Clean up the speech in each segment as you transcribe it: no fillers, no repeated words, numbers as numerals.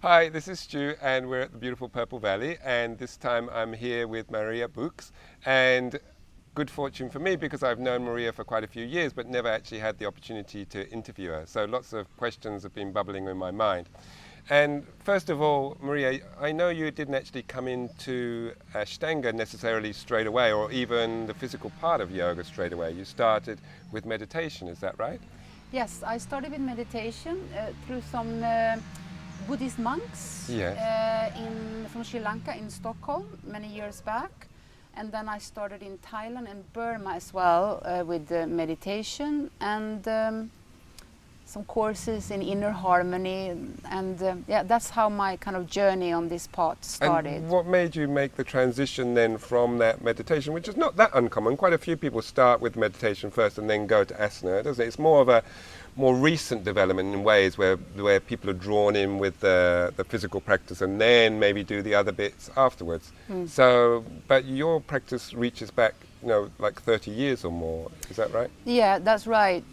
Hi, this is Stu, and we're at the beautiful Purple Valley, and this time I'm here with Maria Boox, and good fortune for me because I've known Maria for quite a few years but never actually had the opportunity to interview her, so lots of questions have been bubbling in my mind. And first of all, Maria, I know you didn't actually come into Ashtanga necessarily straight away, or even the physical part of yoga straight away. You started with meditation, is that right? Yes, I started with meditation through some Buddhist monks from Sri Lanka in Stockholm many years back. And then I started in Thailand and Burma as well with meditation and some courses in inner harmony. And that's how my kind of journey on this path started. And what made you make the transition then from that meditation, which is not that uncommon? Quite a few people start with meditation first and then go to asana, doesn't it? It's more of a more recent development in ways where people are drawn in with the physical practice and then maybe do the other bits afterwards. So, but your practice reaches back, like 30 years or more, is that right? Yeah, that's right.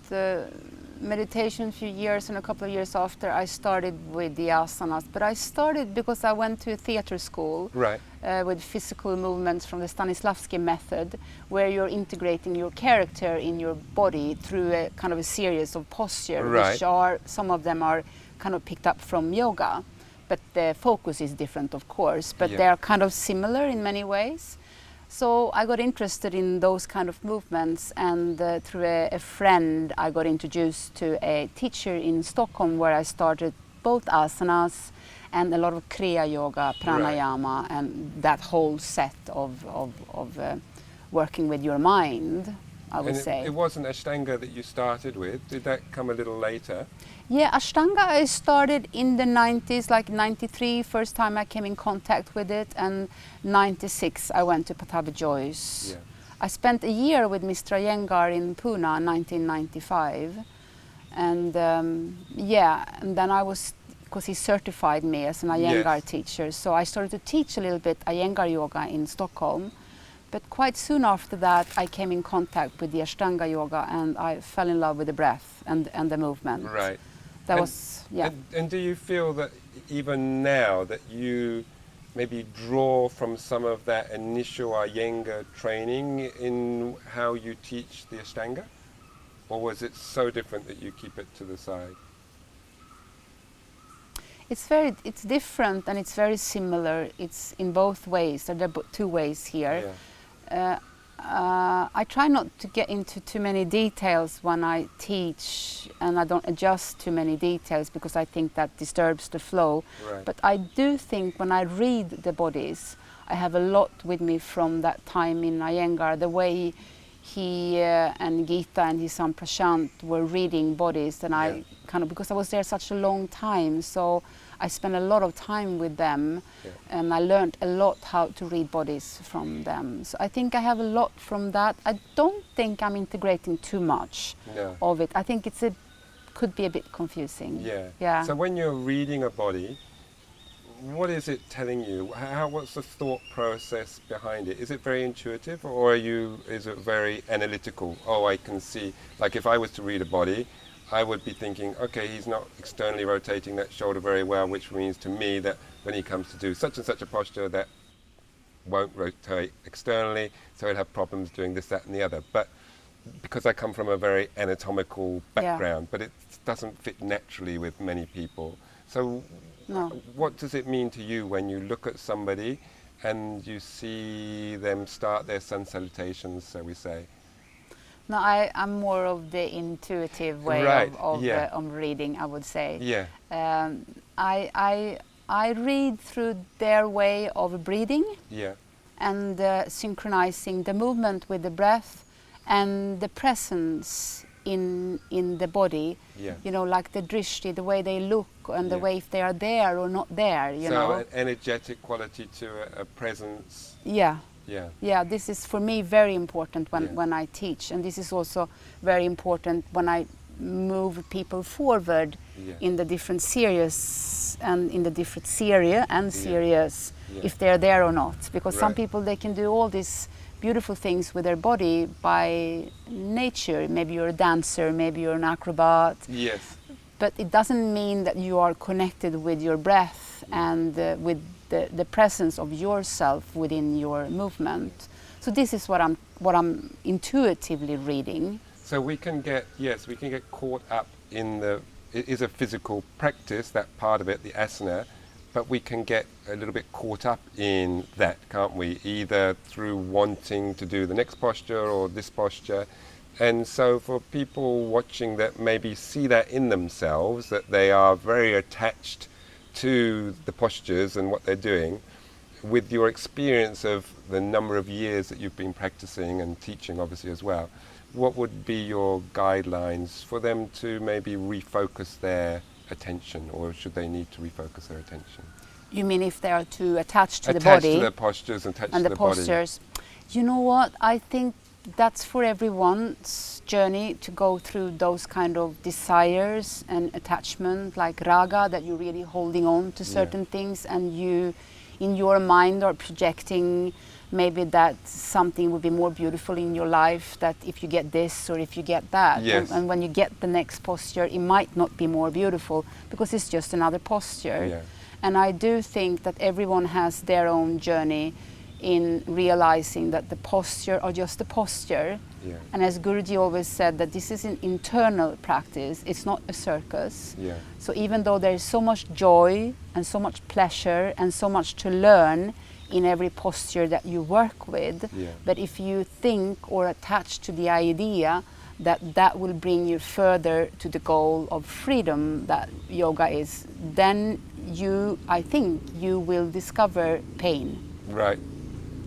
Meditation a few years and a couple of years after I started with the asanas, but I started because I went to a theater school with physical movements from the Stanislavski method, where you're integrating your character in your body through a kind of a series of postures, which are, some of them are kind of picked up from yoga, but the focus is different, of course, but they are kind of similar in many ways. So I got interested in those kind of movements, and through a friend I got introduced to a teacher in Stockholm where I started both asanas and a lot of Kriya Yoga, Pranayama, and that whole set of working with your mind, I would say. It wasn't Ashtanga that you started with, did that come a little later? Yeah, Ashtanga I started in the 90s, like 93, first time I came in contact with it, and 96 I went to Pattabhi Jois. Yeah. I spent a year with Mr. Iyengar in Pune, 1995, and and then I was, because he certified me as an Iyengar teacher, so I started to teach a little bit Iyengar Yoga in Stockholm. But quite soon after that, I came in contact with the Ashtanga Yoga, and I fell in love with the breath and the movement. Right. That was, And do you feel that even now that you maybe draw from some of that initial Iyengar training in how you teach the Ashtanga? Or was it so different that you keep it to the side? It's different and it's very similar. It's in both ways. There are two ways here. Yeah. I try not to get into too many details when I teach, and I don't adjust too many details because I think that disturbs the flow. Right. But I do think when I read the bodies, I have a lot with me from that time in Iyengar, the way he and Gita and his son Prashant were reading bodies, and I kind of, because I was there such a long time, so I spent a lot of time with them, and I learned a lot how to read bodies from them. So I think I have a lot from that. I don't think I'm integrating too much of it. I think could be a bit confusing. Yeah. So when you're reading a body, what is it telling you? What's the thought process behind it? Is it very intuitive, or is it very analytical? Oh, I can see, like if I was to read a body, I would be thinking, okay, he's not externally rotating that shoulder very well, which means to me that when he comes to do such and such a posture, that won't rotate externally, so he'll have problems doing this, that, and the other. But because I come from a very anatomical background, but it doesn't fit naturally with many people. So what does it mean to you when you look at somebody and you see them start their sun salutations, so we say? No, I'm more of the intuitive way of reading, I would say. Yeah. I read through their way of breathing and synchronizing the movement with the breath and the presence in the body. You know, like the drishti, the way they look and the way if they are there or not there, you know. So an energetic quality to a presence. Yeah, this is for me very important when I teach, and this is also very important when I move people forward in the different series and in the different series if they're there or not, because some people, they can do all these beautiful things with their body by nature. Maybe you're a dancer, maybe you're an acrobat. Yes. But it doesn't mean that you are connected with your breath and with the presence of yourself within your movement. So this is what I'm intuitively reading. So we can get caught up in it is a physical practice, that part of it, the asana, but we can get a little bit caught up in that, can't we? Either through wanting to do the next posture or this posture. And so for people watching that maybe see that in themselves, that they are very attached to the postures and what they're doing, with your experience of the number of years that you've been practicing and teaching obviously as well, what would be your guidelines for them to maybe refocus their attention, or should they need to refocus their attention? You mean if they are too attached to the body? Attached to their postures and attached to the postures. Body. You know what? I think that's for everyone's journey to go through those kind of desires and attachment, like raga, that you're really holding on to certain things, and you in your mind are projecting maybe that something would be more beautiful in your life, that if you get this or if you get that. Yes. And when you get the next posture, it might not be more beautiful because it's just another posture. Yeah. And I do think that everyone has their own journey in realizing that the posture are just a posture. Yeah. And as Guruji always said, that this is an internal practice, it's not a circus. Yeah. So even though there is so much joy and so much pleasure and so much to learn in every posture that you work with, but if you think or attach to the idea that that will bring you further to the goal of freedom that yoga is, then I think you will discover pain. Right.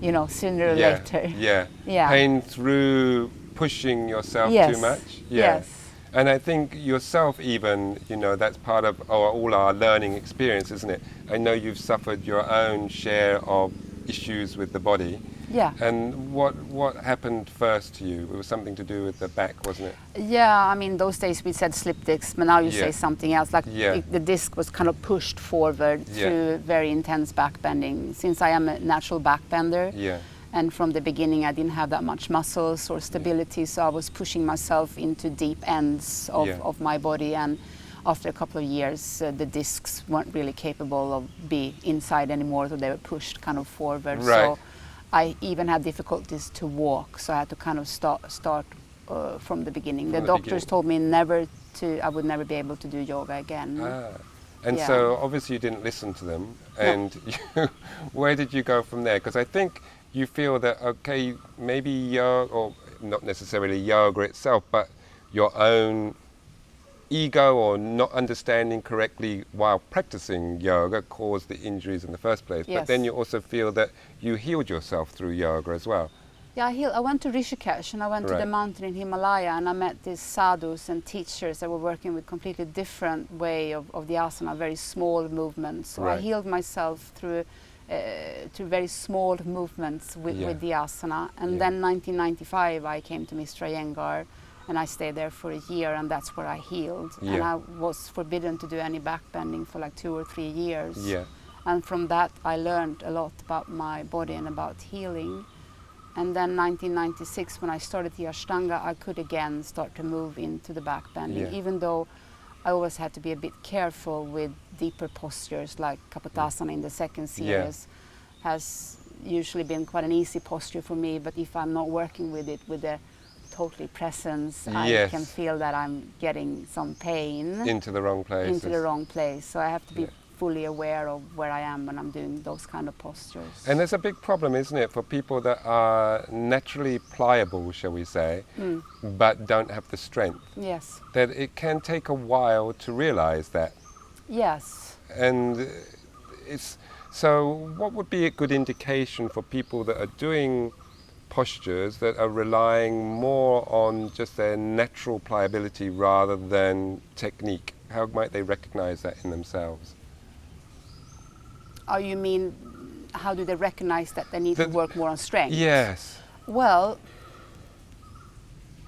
You know, sooner or later. Yeah. Yeah. Pain through pushing yourself too much. Yeah. Yes. And I think yourself even, that's part of all our learning experience, isn't it? I know you've suffered your own share of issues with the body. Yeah. And what happened first to you? It was something to do with the back, wasn't it? Yeah, I mean, those days we said slip disc, but now you say something else. Like the disc was kind of pushed forward through very intense backbending. Since I am a natural backbender, and from the beginning I didn't have that much muscles or stability, so I was pushing myself into deep ends of my body, and after a couple of years the discs weren't really capable of being inside anymore, so they were pushed kind of forward. Right. So I even had difficulties to walk, so I had to kind of start from the beginning. The doctors told me I would never be able to do yoga again. And so obviously you didn't listen to them, and where did you go from there? Because I think you feel that, okay, maybe yoga, or not necessarily yoga itself, but your own ego or not understanding correctly while practicing yoga caused the injuries in the first place. But then you also feel that you healed yourself through yoga as well. Yeah, I went to Rishikesh, and I went to the mountain in Himalaya, and I met these sadhus and teachers that were working with completely different way of the asana, very small movements. So I healed myself through very small movements with the asana. And then 1995 I came to Mr. Iyengar, and I stayed there for a year, and that's where I healed. And I was forbidden to do any backbending for like 2 or 3 years. And from that I learned a lot about my body and about healing. And then 1996, when I started the Ashtanga, I could again start to move into the backbending, even though I always had to be a bit careful with deeper postures, like Kapotasana in the second series has usually been quite an easy posture for me, but if I'm not working with it with the totally presence, I can feel that I'm getting some pain. Into the wrong place. Into the wrong place. So I have to be fully aware of where I am when I'm doing those kind of postures. And there's a big problem, isn't it, for people that are naturally pliable, shall we say, but don't have the strength. Yes. That it can take a while to realize that. Yes. And so what would be a good indication for people that are doing postures that are relying more on just their natural pliability rather than technique? How might they recognize that in themselves? Oh, you mean, how do they recognize that they need to work more on strength? Yes. Well,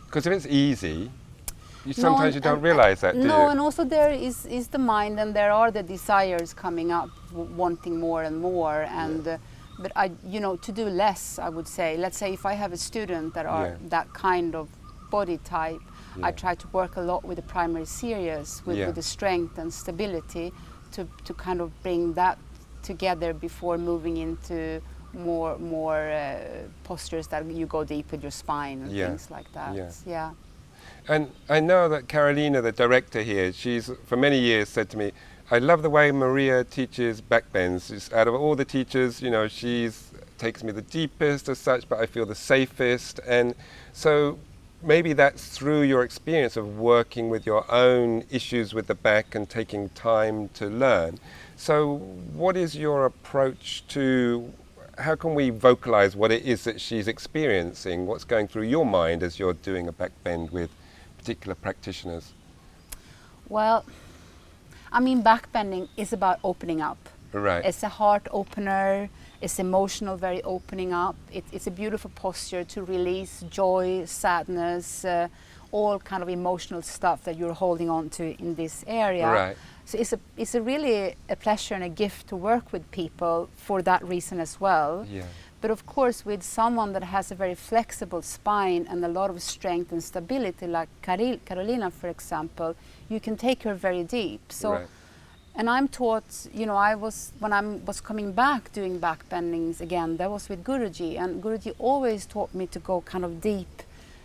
because if it's easy, sometimes you don't realize that, do you? No, and also there is the mind, and there are the desires coming up, wanting more and more, and but to do less, I would say. Let's say if I have a student that are that kind of body type, I try to work a lot with the primary series, with the strength and stability, to kind of bring that together before moving into more postures that you go deep with your spine and things like that. Yeah. And I know that Carolina, the director here, she's for many years said to me, I love the way Maria teaches backbends. She's, out of all the teachers, you know, she's takes me the deepest as such, but I feel the safest. And so maybe that's through your experience of working with your own issues with the back and taking time to learn. So what is your approach to, how can we vocalize what it is that she's experiencing? What's going through your mind as you're doing a backbend with particular practitioners? Well, I mean, backbending is about opening up. Right. It's a heart opener. It's emotional, very opening up. It's a beautiful posture to release joy, sadness, all kind of emotional stuff that you're holding on to in this area. Right. So it's a really a pleasure and a gift to work with people for that reason as well. Yeah. But of course, with someone that has a very flexible spine and a lot of strength and stability, like Carolina, for example, you can take her very deep. So, right. And I'm taught, you know, when I was coming back doing backbendings again, that was with Guruji, and Guruji always taught me to go kind of deep,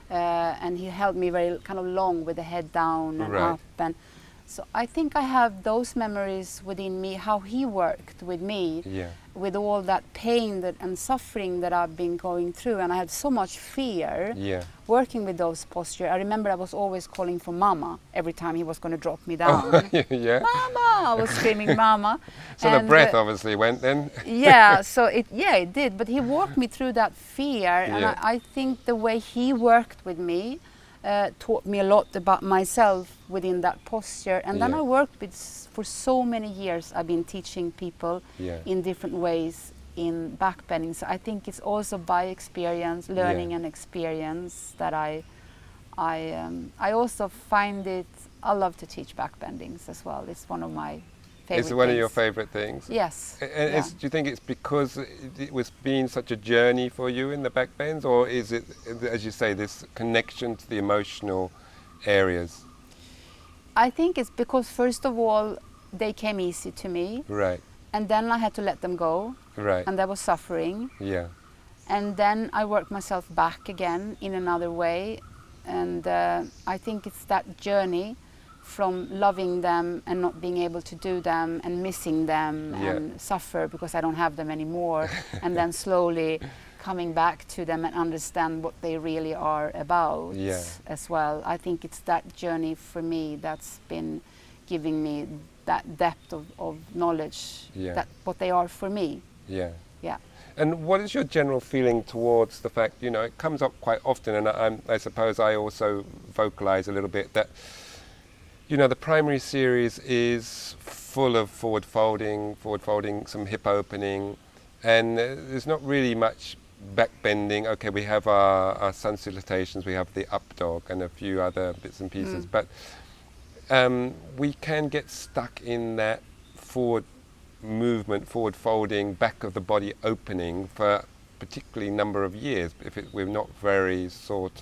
and he held me very kind of long with the head down and right. up. And so I think I have those memories within me, how he worked with me, with all that pain and suffering that I've been going through. And I had so much fear working with those postures. I remember I was always calling for Mama every time he was going to drop me down. Yeah. Mama! I was screaming Mama. So and the breath obviously went then? Yeah, so it did. But he walked me through that fear. And I think the way he worked with me taught me a lot about myself within that posture. And then I worked with, for so many years, I've been teaching people in different ways in backbending. So I think it's also by experience, learning and experience, that I also find it, I love to teach backbendings as well. It's one of my favorite It's one things. of your favorite things? Yes. And do you think it's because it was being such a journey for you in the backbends, or is it, as you say, this connection to the emotional areas? I think it's because, first of all, they came easy to me. Right. And then I had to let them go. Right. And that was suffering. Yeah. And then I worked myself back again in another way. And I think it's that journey from loving them and not being able to do them and missing them and suffer because I don't have them anymore, and then slowly coming back to them and understand what they really are about as well. I think it's that journey for me that's been giving me that depth of knowledge, that what they are for me. Yeah. Yeah. And what is your general feeling towards the fact, you know, it comes up quite often, and I suppose I also vocalize a little bit that, you know, the primary series is full of forward folding, some hip opening, and there's not really much back bending. Okay, we have our sun salutations, we have the up dog and a few other bits and pieces, but we can get stuck in that forward movement, forward folding, back of the body opening for particularly number of years if we're not very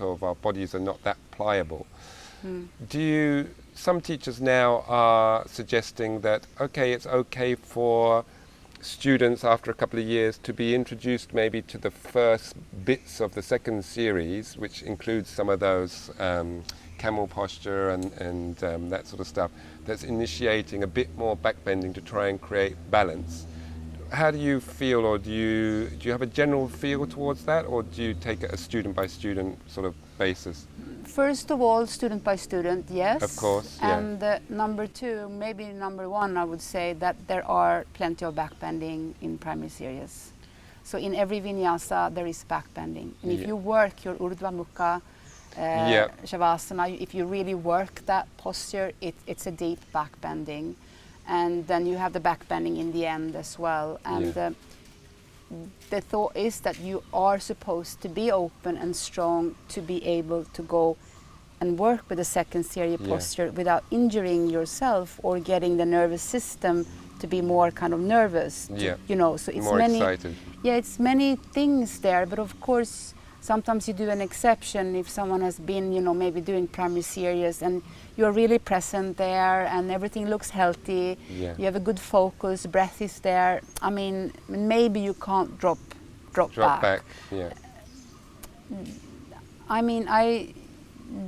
our bodies are not that pliable. Some teachers now are suggesting that, okay, it's okay for students after a couple of years to be introduced maybe to the first bits of the second series, which includes some of those camel posture and that sort of stuff, that's initiating a bit more backbending to try and create balance. How do you feel, or do you have a general feel towards that, or do you take it a student by student sort of basis? First of all, student by student, yes. Of course, and number two, maybe number one, I would say that there are plenty of backbending in primary series. So in every vinyasa there is backbending. And if you work your Urdhva Mukha, Shavasana, if you really work that posture, it's a deep backbending. And then you have the backbending in the end as well. And the thought is that you are supposed to be open and strong to be able to go and work with the second series posture without injuring yourself or getting the nervous system to be more kind of nervous. You know, so it's more excited. Yeah, it's many things there, but of course sometimes you do an exception if someone has been, you know, maybe doing primary series and you're really present there and everything looks healthy. Yeah. You have a good focus, breath is there. I mean, maybe you can't drop back. Yeah. I mean,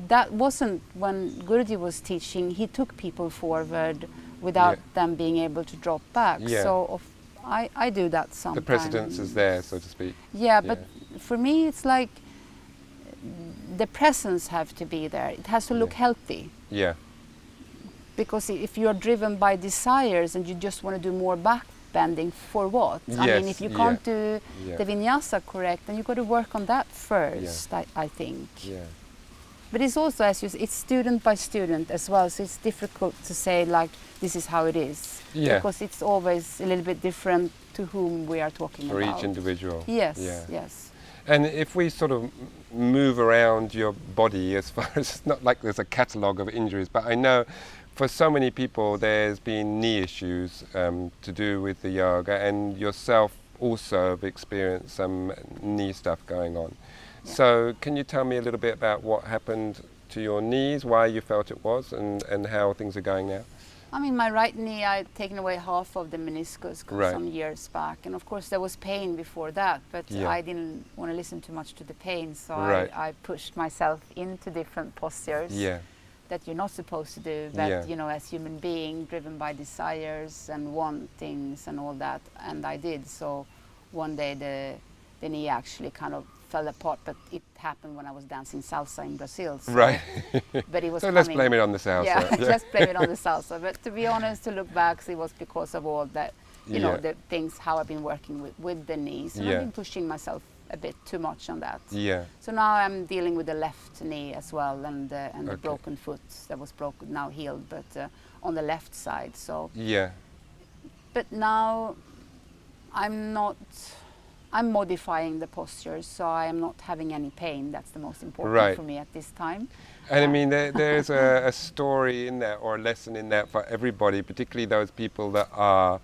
that wasn't when Guruji was teaching. He took people forward without them being able to drop back. Yeah. So I do that sometimes. The precedence is there, so to speak. Yeah, but for me it's like the presence have to be there. It has to look healthy. Yeah. Because if you're driven by desires and you just want to do more backbending, for what? I mean, if you can't do the vinyasa correct, then you've got to work on that first, I think. Yeah. But it's also, as you say, it's student by student as well, so it's difficult to say like this is how it is. Yeah. Because it's always a little bit different to whom we are talking For about. each individual. Yes, Yeah. yes. And if we sort of move around your body, as far as it's not like there's a catalogue of injuries, but I know for so many people there's been knee issues to do with the yoga, and yourself also have experienced some knee stuff going on. Yeah. So can you tell me a little bit about what happened to your knees, why you felt it was, and how things are going now? I mean, my right knee, I'd taken away half of the meniscus some years back. And of course there was pain before that, but I didn't want to listen too much to the pain. So I pushed myself into different postures that you're not supposed to do. But, you know, as human being, driven by desires and wantings and all that. And I did. So one day the knee actually kind of fell apart, but it happened when I was dancing salsa in Brazil. So but it was so let's blame it on the salsa. Yeah, let's blame it on the salsa. But to be honest, to look back, it was because of all that, you know, the things, how I've been working with the knees. And I've been pushing myself a bit too much on that. Yeah. So now I'm dealing with the left knee as well, and the broken foot that was broken, now healed, but on the left side. So. Yeah. But now I'm modifying the postures, so I am not having any pain. That's the most important for me at this time. And I mean, there's a story in that, or a lesson in that for everybody, particularly those people that are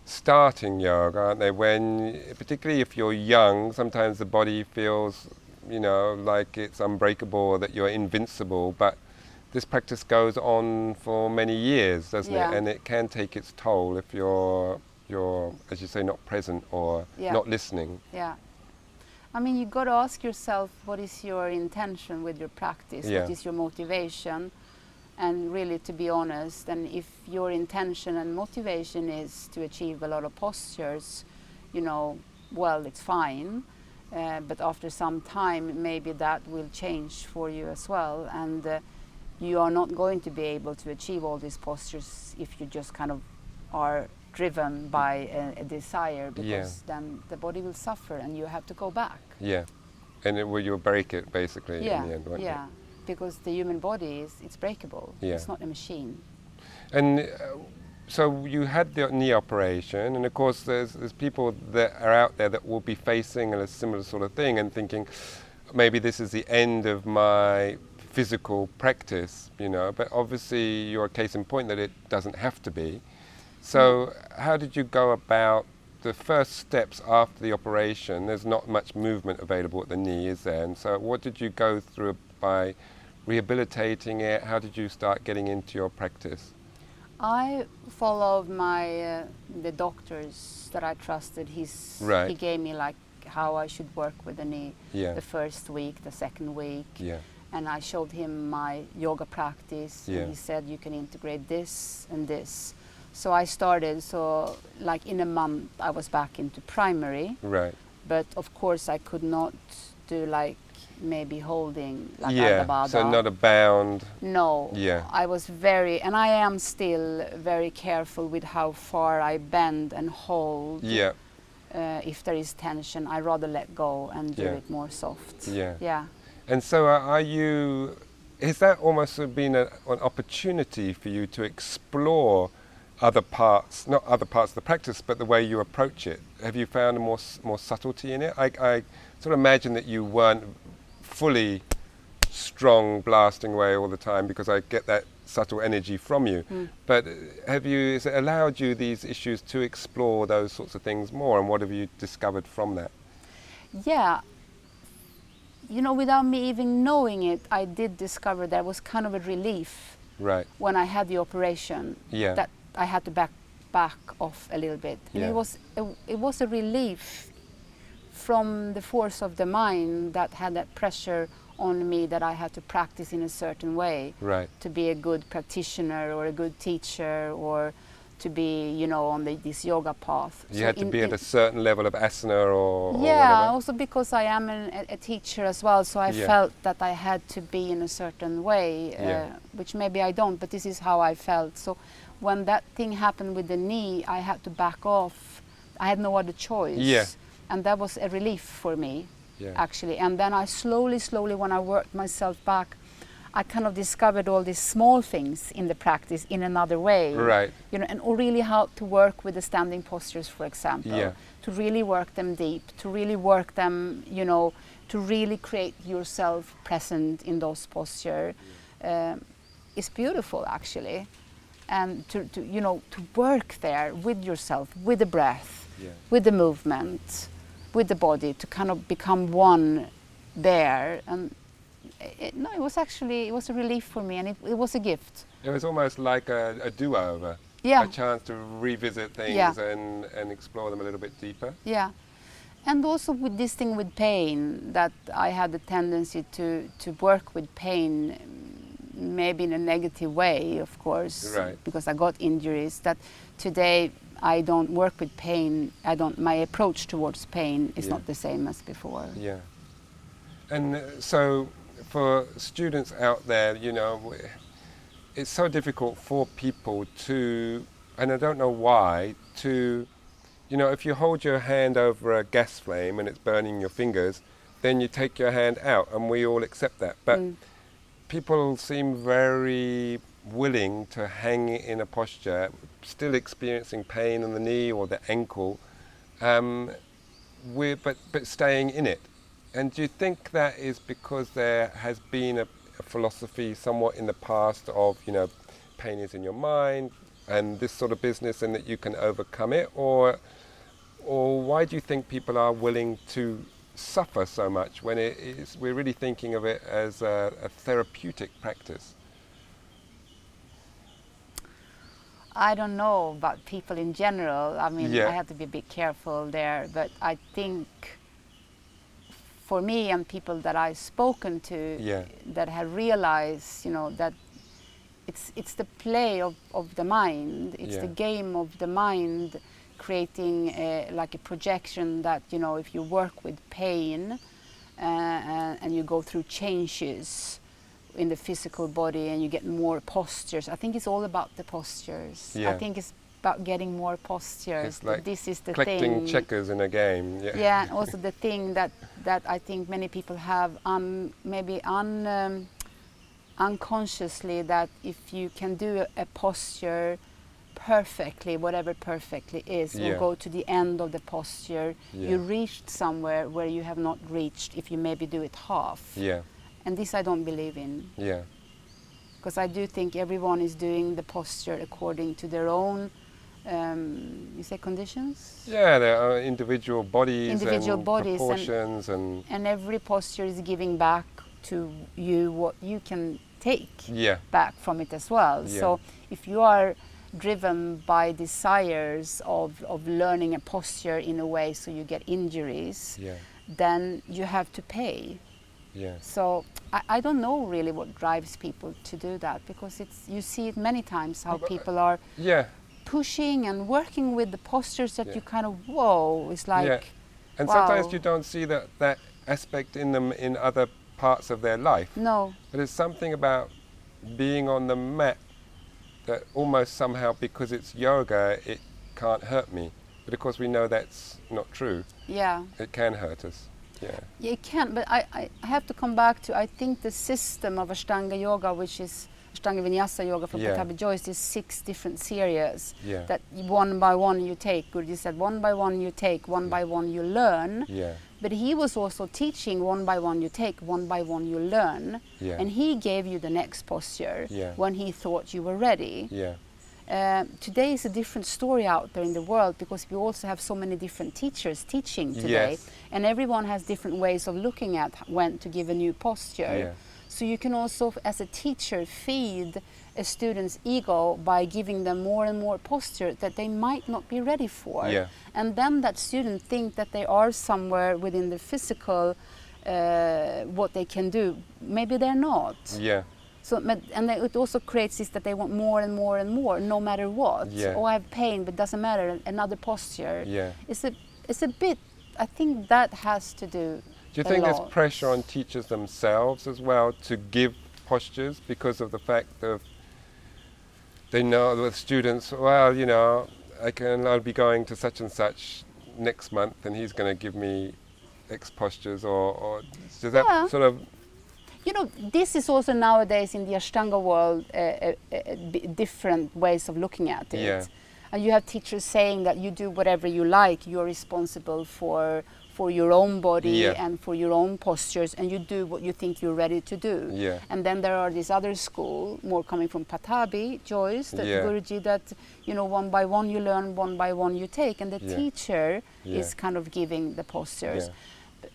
starting yoga, aren't they? Particularly if you're young, sometimes the body feels, you know, like it's unbreakable, that you're invincible, but this practice goes on for many years, doesn't it? And it can take its toll if you're, as you say, not present or not listening. Yeah. I mean, you got to ask yourself, what is your intention with your practice? What is your motivation? And really, to be honest, and if your intention and motivation is to achieve a lot of postures, you know, well, it's fine. But after some time, maybe that will change for you as well. And you are not going to be able to achieve all these postures if you just kind of are driven by a desire, because then the body will suffer and you have to go back. Yeah, and you'll break it basically in the end, won't you? Yeah, because the human body it's breakable. Yeah. It's not a machine. And so you had the knee operation, and of course there's people that are out there that will be facing a similar sort of thing and thinking, maybe this is the end of my physical practice, you know, but obviously you're a case in point that it doesn't have to be. So how did you go about the first steps after the operation? There's not much movement available at the knee, is there? And so what did you go through by rehabilitating it? How did you start getting into your practice? I followed the doctors that I trusted. He gave me like how I should work with the knee the first week, the second week. Yeah. And I showed him my yoga practice. And he said, you can integrate this and this. So I started, so like in a month I was back into primary. Right. But of course I could not do like maybe holding like Ardha Bada. So not a bound. No. Yeah. I was and I am still very careful with how far I bend and hold. Yeah. If there is tension, I rather let go and do it more soft. Yeah. Yeah. And so has that almost been an opportunity for you to explore other parts, not other parts of the practice, but the way you approach it? Have you found more subtlety in it? I sort of imagine that you weren't fully strong, blasting away all the time, because I get that subtle energy from you. But has it allowed you these issues to explore those sorts of things more, and what have you discovered from that? Yeah. you know, without me even knowing it, I did discover there was kind of a relief when I had the operation that I had to back off a little bit. And it was a relief from the force of the mind that had that pressure on me that I had to practice in a certain way to be a good practitioner or a good teacher or to be, you know, on this yoga path. You had to be at a certain level of asana or whatever. Also because I am a teacher as well, so I felt that I had to be in a certain way, which maybe I don't, but this is how I felt. So when that thing happened with the knee, I had to back off. I had no other choice. And that was a relief for me, actually. And then I slowly, when I worked myself back, I kind of discovered all these small things in the practice in another way. You know, and really how to work with the standing postures, for example. To really work them deep, to really work them, you know, to really create yourself present in those postures. It's beautiful, actually. And to you know, to work there with yourself, with the breath, with the movement, with the body, to kind of become one there. And it was a relief for me, and it was a gift. It was almost like a do-over, a chance to revisit things and explore them a little bit deeper. And also with this thing with pain, that I had the tendency to work with pain, maybe in a negative way, of course, because I got injuries, that today I don't work with pain. My approach towards pain is not the same as before. And so for students out there, you know, it's so difficult for people to, and I don't know why, to, you know, if you hold your hand over a gas flame and it's burning your fingers, then you take your hand out, and we all accept that. But people seem very willing to hang in a posture, still experiencing pain in the knee or the ankle, but staying in it. And do you think that is because there has been a philosophy somewhat in the past of, you know, pain is in your mind and this sort of business, and that you can overcome it? Or why do you think people are willing to suffer so much when we're really thinking of it as a therapeutic practice? I don't know about people in general. I mean, I have to be a bit careful there, but I think for me and people that I've spoken to that have realized, you know, that it's the play of the mind, it's the game of the mind, creating like a projection that, you know, if you work with pain and you go through changes in the physical body and you get more postures. I think it's all about the postures. I think it's about getting more postures. It's like this is the collecting thing. checkers in a game. And also the thing that I think many people have maybe unconsciously, that if you can do a posture perfectly, whatever perfectly is, or go to the end of the posture, you reached somewhere where you have not reached if you maybe do it half. And this I don't believe in. Because I do think everyone is doing the posture according to their own, you say conditions? There are individual bodies and bodies proportions and every posture is giving back to you what you can take back from it as well. So if you are driven by desires of learning a posture in a way so you get injuries, then you have to pay. So I don't know really what drives people to do that, because you see it many times how people are pushing and working with the postures that you kind of, whoa, it's like, and sometimes you don't see that aspect in them in other parts of their life. But there's something about being on the mat that almost somehow, because it's yoga, it can't hurt me. But of course we know that's not true. It can hurt us. It can, but I have to come back to, I think the system of Ashtanga Yoga, which is Ashtanga Vinyasa Yoga from Pattabhi Jois, is 6 different series that one by one you take. Guruji said one by one you take, one by one you learn. But he was also teaching one by one you take, one by one you learn. And he gave you the next posture when he thought you were ready. Today is a different story out there in the world because we also have so many different teachers teaching today. Yes. And everyone has different ways of looking at when to give a new posture. Yeah. So you can also, as a teacher, feed a student's ego by giving them more and more posture that they might not be ready for. Yeah. And then that student think that they are somewhere within the physical, what they can do. Maybe they're not. Yeah. So, and it also creates this that they want more and more and more, no matter what. Yeah. Oh, I have pain, but doesn't matter. Another posture. Yeah. It's a bit. I think that has to do. Do you think there's pressure on teachers themselves as well to give postures because of the fact of they know with students? Well, you know, I'll be going to such and such next month, and he's going to give me X postures, or does that sort of? You know, this is also nowadays in the Ashtanga world different ways of looking at it. Yeah. And you have teachers saying that you do whatever you like, you're responsible for your own body and for your own postures, and you do what you think you're ready to do. Yeah. And then there are this other school, more coming from Pattabhi Jois, that Guruji, that, you know, one by one you learn, one by one you take, and the teacher is kind of giving the postures. Yeah.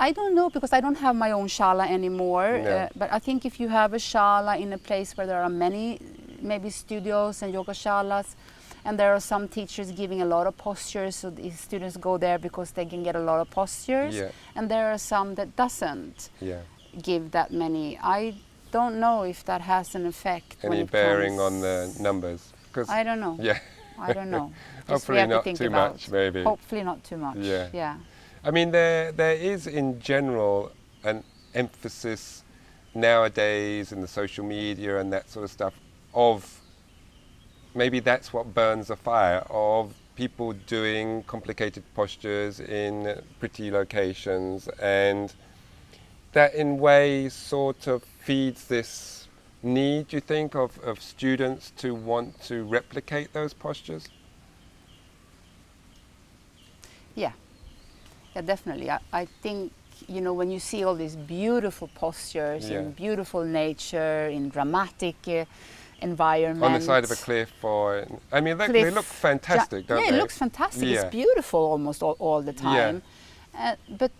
I don't know, because I don't have my own shala anymore, but I think if you have a shala in a place where there are many, maybe studios and yoga shalas, and there are some teachers giving a lot of postures, so the students go there because they can get a lot of postures, and there are some that doesn't give that many. I don't know if that has an effect. Any bearing on the numbers? I don't know. Yeah. I don't know. Hopefully not too much, maybe. Hopefully not too much. Yeah. I mean, there is in general an emphasis nowadays in the social media and that sort of stuff of, maybe that's what burns the fire, of people doing complicated postures in pretty locations, and that in ways sort of feeds this need, you think, of students to want to replicate those postures? Yeah, definitely. I think, you know, when you see all these beautiful postures in beautiful nature, in dramatic environment. On the side of a cliff, or, I mean, they look fantastic, don't they? Yeah, it looks fantastic. Yeah. It's beautiful almost all the time. Yeah. But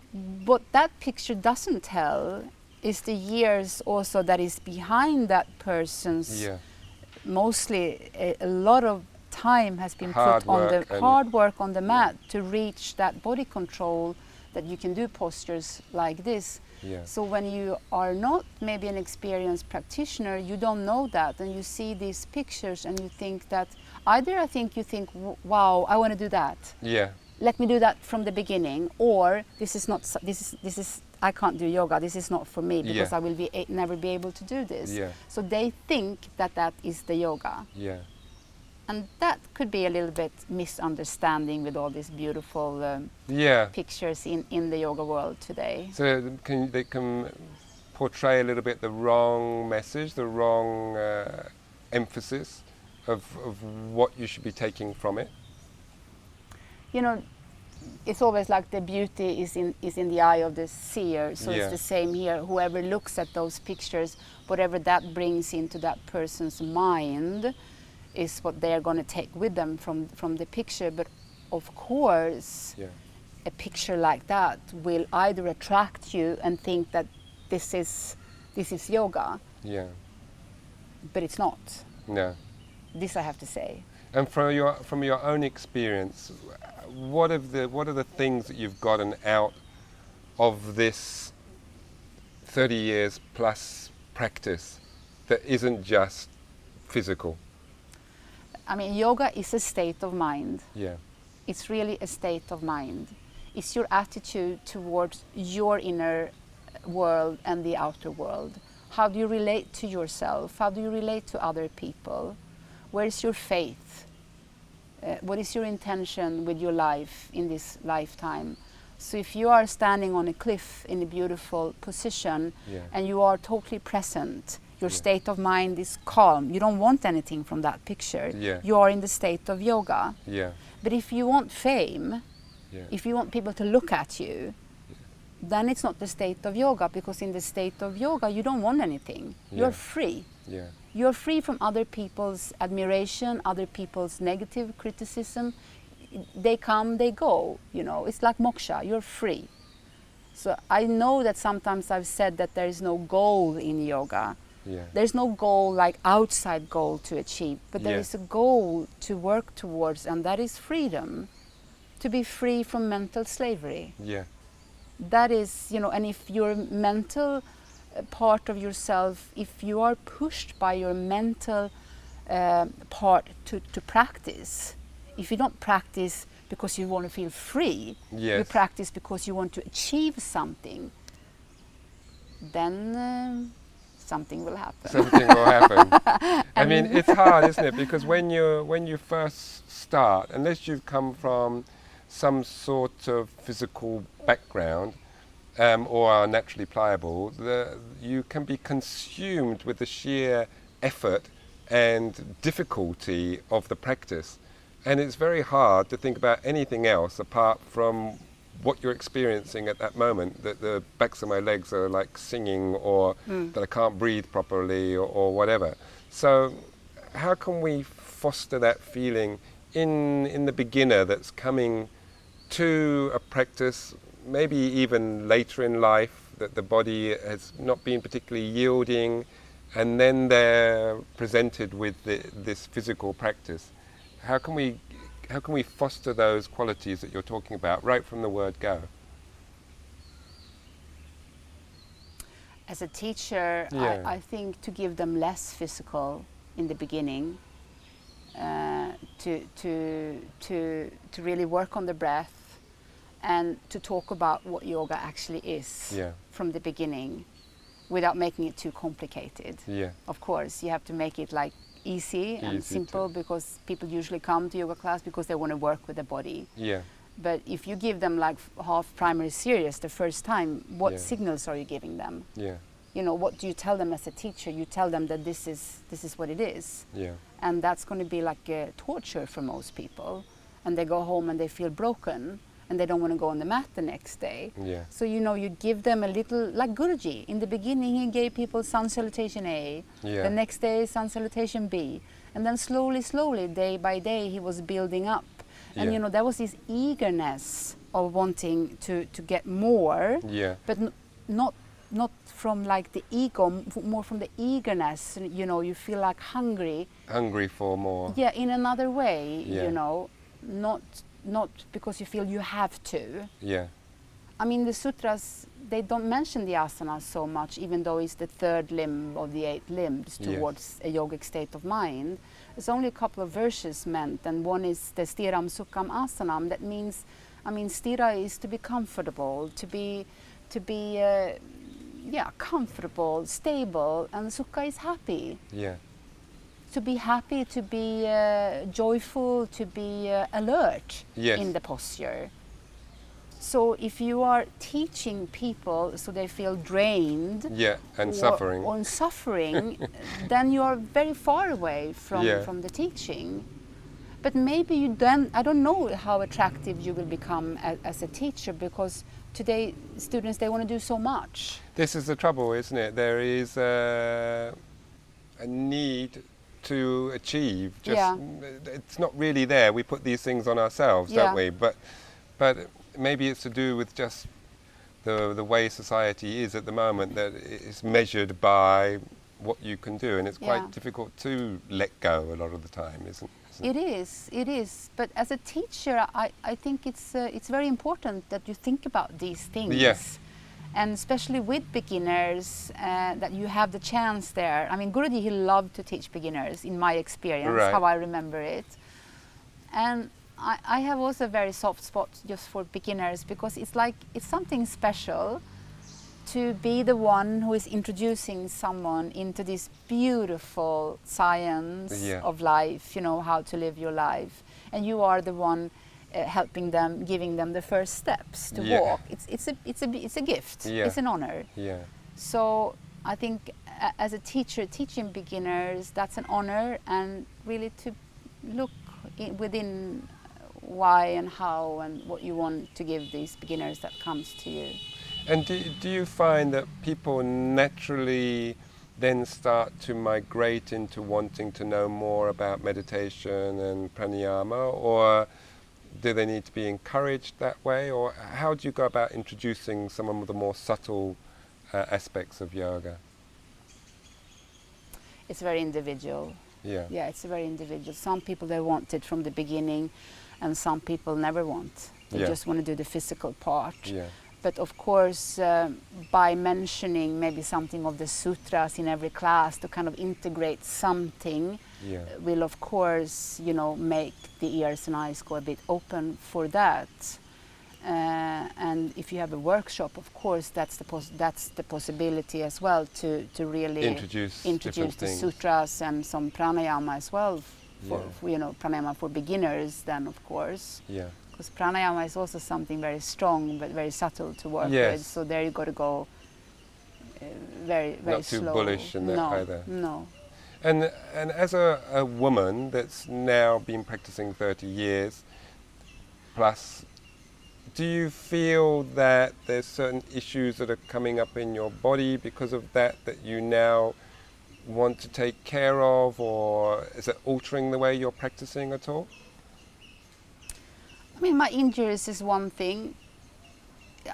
what that picture doesn't tell is the years also that is behind that person's, mostly a lot of time has been put on the hard work on the mat to reach that body control that you can do postures like this. Yeah. So when you are not maybe an experienced practitioner, you don't know that, and you see these pictures and you think that either you think, wow, I want to do that. Yeah. Let me do that from the beginning, or this is I can't do yoga. This is not for me because I will never be able to do this. Yeah. So they think that is the yoga. Yeah. And that could be a little bit misunderstanding with all these beautiful pictures in the yoga world today. So they can portray a little bit the wrong message, the wrong emphasis of what you should be taking from it. You know, it's always like the beauty is in the eye of the seer. So it's the same here. Whoever looks at those pictures, whatever that brings into that person's mind, is what they are going to take with them from the picture. But of course, a picture like that will either attract you and think that this is yoga. Yeah. But it's not. No. This I have to say. And from your own experience, what are the things that you've gotten out of this 30 years plus practice that isn't just physical? I mean, yoga is a state of mind. Yeah. It's really a state of mind. It's your attitude towards your inner world and the outer world. How do you relate to yourself? How do you relate to other people? Where is your faith? What is your intention with your life in this lifetime? So if you are standing on a cliff in a beautiful position and you are totally present, your state of mind is calm. You don't want anything from that picture. Yeah. You are in the state of yoga. Yeah. But if you want fame, if you want people to look at you, then it's not the state of yoga, because in the state of yoga you don't want anything. You're free. Yeah. You're free from other people's admiration, other people's negative criticism. They come, they go, you know. It's like moksha, you're free. So I know that sometimes I've said that there is no goal in yoga. Yeah. There's no goal, like outside goal to achieve, but there is a goal to work towards, and that is freedom. To be free from mental slavery. Yeah. That is, you know, and if your mental part of yourself, if you are pushed by your mental part to practice, if you don't practice because you want to feel free, you practice because you want to achieve something, then something will happen. Something will happen. I mean, it's hard, isn't it? Because when you first start, unless you've come from some sort of physical background or are naturally pliable, you can be consumed with the sheer effort and difficulty of the practice. And it's very hard to think about anything else apart from what you're experiencing at that moment, that the backs of my legs are like singing, or that I can't breathe properly, or whatever. So how can we foster that feeling in the beginner that's coming to a practice, maybe even later in life, that the body has not been particularly yielding, and then they're presented with this physical practice? How can we foster those qualities that you're talking about right from the word go? As a teacher, I think to give them less physical in the beginning, to really work on the breath, and to talk about what yoga actually is from the beginning, without making it too complicated. Of course, you have to make it like easy and simple, because people usually come to yoga class because they want to work with the body. But if you give them like half primary serious the first time, what signals are you giving them? You know, what do you tell them as a teacher? You tell them that this is what it is. And that's going to be like a torture for most people. And they go home and they feel broken, and they don't want to go on the mat the next day. So, you know, you give them a little, like Guruji. In the beginning, he gave people sun salutation A. The next day, sun salutation B. And then slowly, day by day, he was building up. And, you know, there was this eagerness of wanting to get more, but not from like the ego, more from the eagerness. You know, you feel like hungry. Hungry for more. Yeah, in another way, you know, not because you feel you have to. I mean, the sutras, they don't mention the asanas so much, even though it's the third limb of the 8 limbs towards a yogic state of mind. There's only a couple of verses meant, and one is the stiram sukham asanam. That means, I mean, stira is to be comfortable, to be comfortable, stable, and sukha is happy. To be happy, to be joyful, to be alert in the posture. So if you are teaching people so they feel drained and suffering, then you are very far away from the teaching. But maybe you then, I don't know how attractive you will become as a teacher, because today students, they want to do so much. This is the trouble, isn't it? There is a need to achieve. It's not really there. We put these things on ourselves, don't we? But maybe it's to do with just the way society is at the moment, that it's measured by what you can do, and it's quite difficult to let go a lot of the time, isn't it? It is. But as a teacher, I think it's very important that you think about these things. And especially with beginners, that you have the chance there. I mean, Guruji, he loved to teach beginners, in my experience, how I remember it. And I have also a very soft spot just for beginners, because it's something special to be the one who is introducing someone into this beautiful science of life, you know, how to live your life. And you are the one helping them, giving them the first steps to walk. It's a gift. It's an honor. So I think as a teacher teaching beginners, that's an honor, and really to look within why and how and what you want to give these beginners that comes to you. And do you find that people naturally then start to migrate into wanting to know more about meditation and pranayama, or do they need to be encouraged that way, or how do you go about introducing some of the more subtle aspects of yoga? It's very individual. Yeah. Yeah, it's very individual. Some people, they want it from the beginning, and some people never want. They just want to do the physical part. Yeah. But of course, by mentioning maybe something of the sutras in every class to kind of integrate something, will of course, you know, make the ears and eyes go a bit open for that. And if you have a workshop, of course, that's the possibility as well to really introduce the sutras and some pranayama as well, for you know, pranayama for beginners then, of course. Yeah. Because pranayama is also something very strong but very subtle to work with. So there you got to go very not slow. Not too bullish in that either. No. And as a woman that's now been practicing 30 years plus, do you feel that there's certain issues that are coming up in your body because of that you now want to take care of, or is it altering the way you're practicing at all? I mean, my injuries is one thing.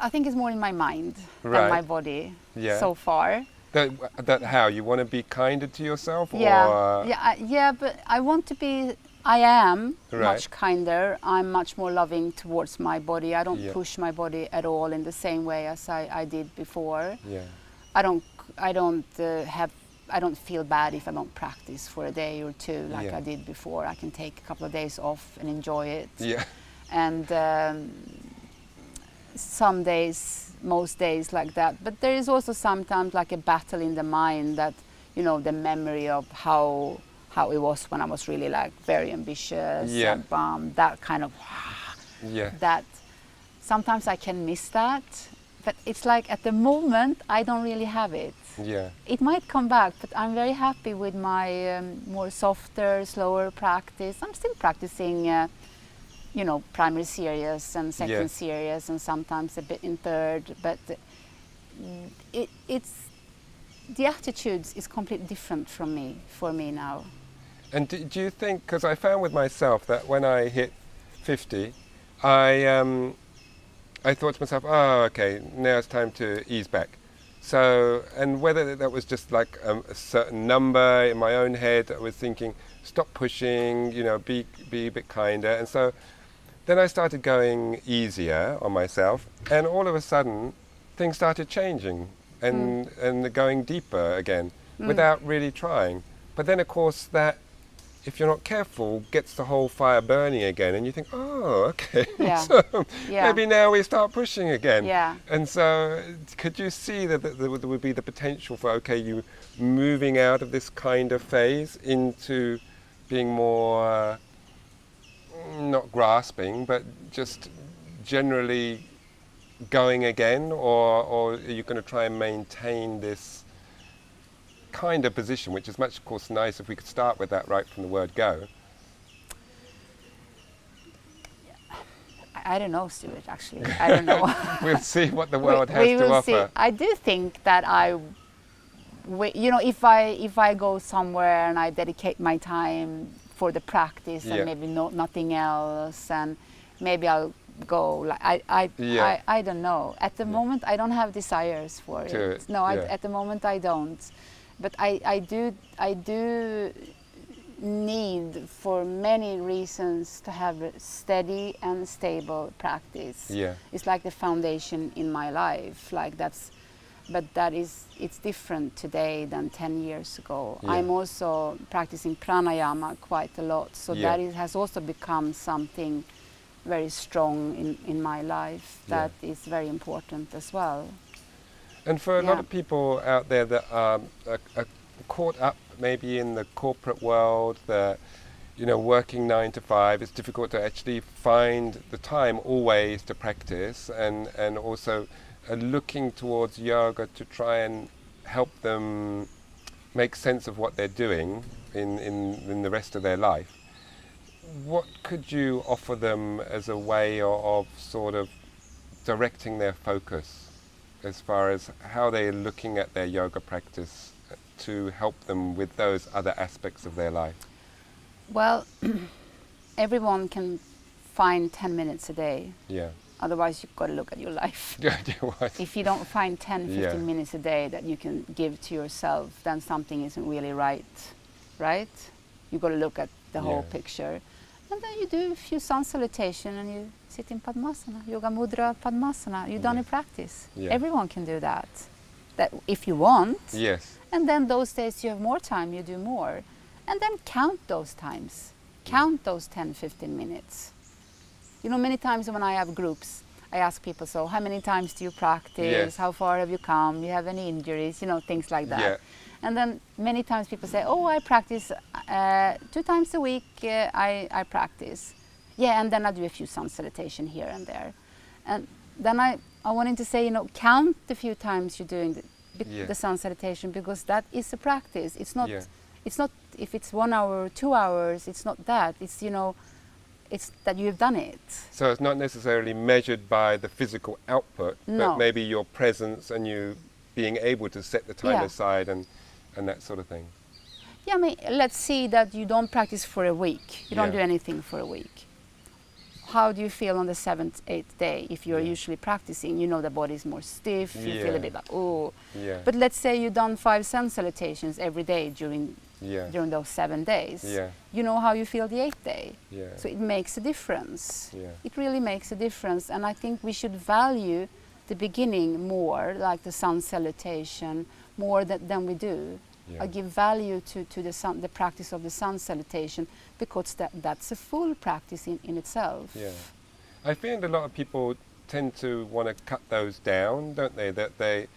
I think it's more in my mind than my body so far. That how? You want to be kinder to yourself? Yeah, or? But I want to be, I am much kinder. I'm much more loving towards my body. I don't push my body at all in the same way as I did before. Yeah. I don't feel bad if I don't practice for a day or two like I did before. I can take a couple of days off and enjoy it. Yeah. And some days, most days like that. But there is also sometimes like a battle in the mind that, you know, the memory of how it was when I was really like very ambitious and that kind of, that sometimes I can miss that. But it's like at the moment, I don't really have it. Yeah. It might come back, but I'm very happy with my more softer, slower practice. I'm still practicing you know, primary series and second series, and sometimes a bit in third, but it's the attitudes is completely different for me now. And do you think, because I found with myself that when I hit 50, I thought to myself, oh, okay, now it's time to ease back. So, and whether that was just like a certain number in my own head, I was thinking, stop pushing, you know, be a bit kinder. And so then I started going easier on myself, and all of a sudden things started changing and going deeper again without really trying. But then of course that, if you're not careful, gets the whole fire burning again, and you think, oh, okay, so maybe now we start pushing again. Yeah. And so could you see that there would be the potential for, okay, you moving out of this kind of phase into being more not grasping, but just generally going again, or are you going to try and maintain this kind of position, which is much, of course, nice if we could start with that right from the word go? I don't know, Stuart, actually. I don't know. We'll see what the world has to offer. See. I do think that you know, if I go somewhere and I dedicate my time for the practice and maybe nothing else, and maybe I'll go like I don't know. At the moment I don't have desires for it. No, at the moment I don't. But I do need, for many reasons, to have a steady and stable practice. Yeah. It's like the foundation in my life. Like it's different today than 10 years ago. Yeah. I'm also practicing pranayama quite a lot, so that has also become something very strong in my life that is very important as well. And for a lot of people out there that are caught up maybe in the corporate world, that, you know, working 9 to 5, it's difficult to actually find the time always to practice, and also looking towards yoga to try and help them make sense of what they're doing in the rest of their life. What could you offer them as a way of sort of directing their focus as far as how they're looking at their yoga practice to help them with those other aspects of their life? Well, everyone can find 10 minutes a day. Yeah. Otherwise, you've got to look at your life. What? If you don't find 10, 15 minutes a day that you can give to yourself, then something isn't really right, right? You've got to look at the whole picture. And then you do a few sun salutation and you sit in Padmasana, Yoga Mudra Padmasana. You've done a practice. Yeah. Everyone can do that. That if you want. Yes. And then those days you have more time, you do more. And then count those times. Count those 10, 15 minutes. You know, many times when I have groups, I ask people, so how many times do you practice? Yes. How far have you come? Do you have any injuries? You know, things like that. Yeah. And then many times people say, oh, I practice 2 times a week, I practice. Yeah, and then I do a few sun salutation here and there. And then I wanted to say, you know, count the few times you're doing the sun salutation, because that is a practice. It's not, it's not if it's 1 hour or 2 hours, it's not that. It's, you know, it's that you've done it. So it's not necessarily measured by the physical output, but maybe your presence and you being able to set the time aside and that sort of thing. Yeah, I mean, let's see that you don't practice for a week. You don't do anything for a week. How do you feel on the 7th, 8th day? If you're usually practicing, you know the body's more stiff, you feel a bit like, oh. Yeah. But let's say you've done 5 sun salutations every day during those 7 days. Yeah. You know how you feel the 8th day. Yeah. So it makes a difference. Yeah. It really makes a difference. And I think we should value the beginning more, like the sun salutation, more than we do. Yeah. I give value to the practice of the sun salutation, because that's a full practice in itself. Yeah. I find a lot of people tend to want to cut those down, don't they? That they,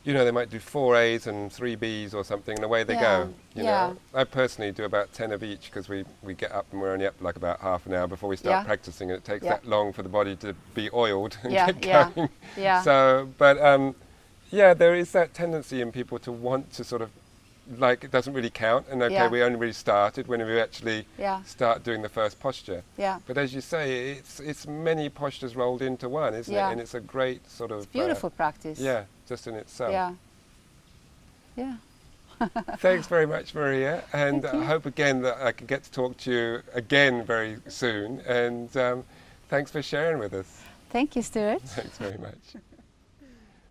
you know, they might do 4 A's and 3 B's or something, and away they go. You know, I personally do about 10 of each, because we get up and we're only up like about half an hour before we start practicing, and it takes that long for the body to be oiled and get going. So, but yeah, there is that tendency in people to want to sort of, like, it doesn't really count, and okay, we only really started when we actually start doing the first posture. Yeah. But as you say, it's many postures rolled into one, isn't it? And it's a great sort of... It's beautiful practice. Yeah, just in itself. Yeah. Yeah. Thanks very much, Maria, and I hope again that I can get to talk to you again very soon, and thanks for sharing with us. Thank you, Stuart. Thanks very much.